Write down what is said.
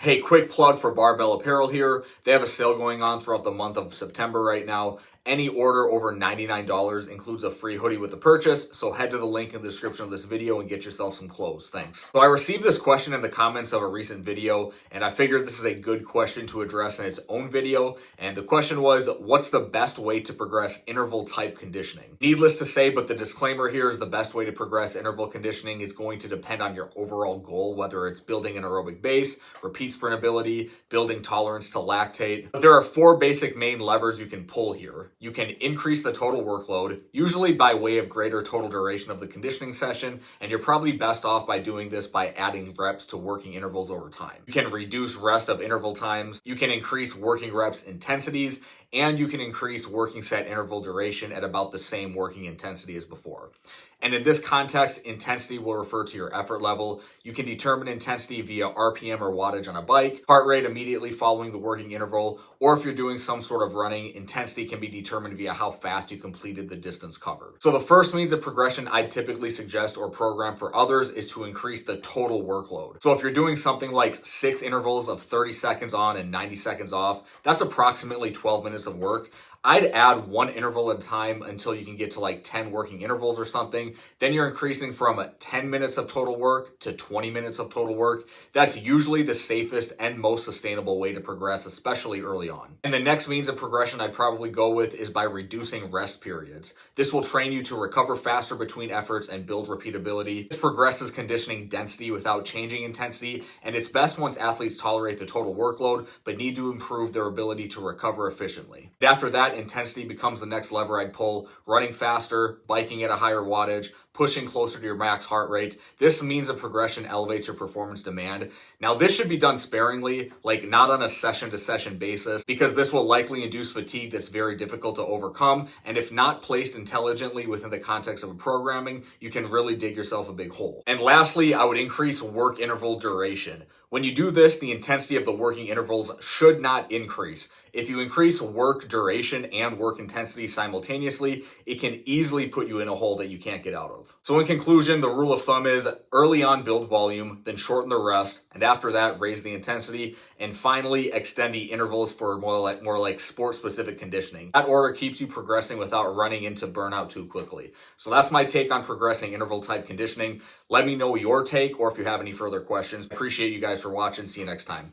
Hey, quick plug for Barbell Apparel here. They have a sale going on throughout the month of September right now. Any order over $99 includes a free hoodie with the purchase, so head to the link in the description of this video and get yourself some clothes. Thanks. So I received this question in the comments of a recent video, and I figured this is a good question to address in its own video. And the question was, what's the best way to progress interval type conditioning? Needless to say, but the disclaimer here is the best way to progress interval conditioning is going to depend on your overall goal, whether it's building an aerobic base, repeat sprint ability, building tolerance to lactate. But there are four basic main levers you can pull here. You can increase the total workload, usually by way of greater total duration of the conditioning session, and you're probably best off by doing this by adding reps to working intervals over time. You can reduce rest of interval times, you can increase working reps intensities, and you can increase working set interval duration at about the same working intensity as before. And in this context, intensity will refer to your effort level. You can determine intensity via RPM or wattage on a bike, heart rate immediately following the working interval, or if you're doing some sort of running, intensity can be determined via how fast you completed the distance covered. So the first means of progression I'd typically suggest or program for others is to increase the total workload. So if you're doing something like 6 intervals of 30 seconds on and 90 seconds off, that's approximately 12 minutes of work. I'd add 1 interval at a time until you can get to like 10 working intervals or something. Then you're increasing from 10 minutes of total work to 20 minutes of total work. That's usually the safest and most sustainable way to progress, especially early on. And the next means of progression I'd probably go with is by reducing rest periods. This will train you to recover faster between efforts and build repeatability. This progresses conditioning density without changing intensity, and it's best once athletes tolerate the total workload but need to improve their ability to recover efficiently. And after that, intensity becomes the next lever I'd pull. Running faster, biking at a higher wattage, pushing closer to your max heart rate. This means of progression elevates your performance demand. Now, this should be done sparingly, like not on a session-to-session basis, because this will likely induce fatigue that's very difficult to overcome. And if not placed intelligently within the context of a programming, you can really dig yourself a big hole. And lastly, I would increase work interval duration. When you do this, the intensity of the working intervals should not increase. If you increase work duration and work intensity simultaneously, it can easily put you in a hole that you can't get out of. So in conclusion, the rule of thumb is early on build volume, then shorten the rest, and after that raise the intensity, and finally extend the intervals for more like sport-specific conditioning. That order keeps you progressing without running into burnout too quickly. So that's my take on progressing interval type conditioning. Let me know your take or if you have any further questions. I appreciate you guys for watching. See you next time.